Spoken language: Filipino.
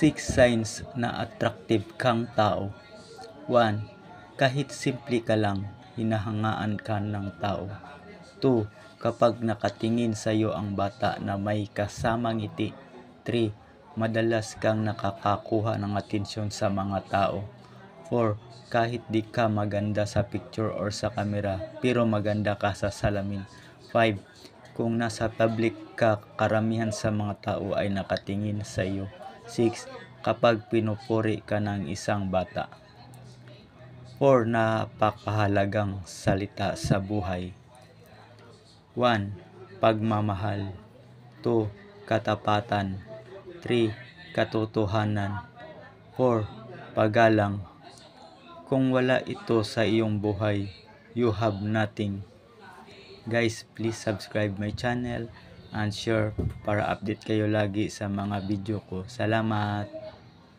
6 signs na attractive kang tao. 1. Kahit simple ka lang, hinahangaan ka ng tao. 2. Kapag nakatingin sa iyo ang bata na may kasamang ngiti. 3. Madalas kang nakakakuha ng atensyon sa mga tao. 4. Kahit di ka maganda sa picture or sa camera, pero maganda ka sa salamin. 5. Kung nasa public ka, karamihan sa mga tao ay nakatingin sa iyo. 6. Kapag pinupuri ka ng isang bata. 4. Napakahalagang salita sa buhay. 1. Pagmamahal. 2. Katapatan. 3. Katotohanan. 4. Paggalang. Kung wala ito sa iyong buhay, you have nothing. Guys, please subscribe my channel and share para update kayo lagi sa mga video ko. Salamat!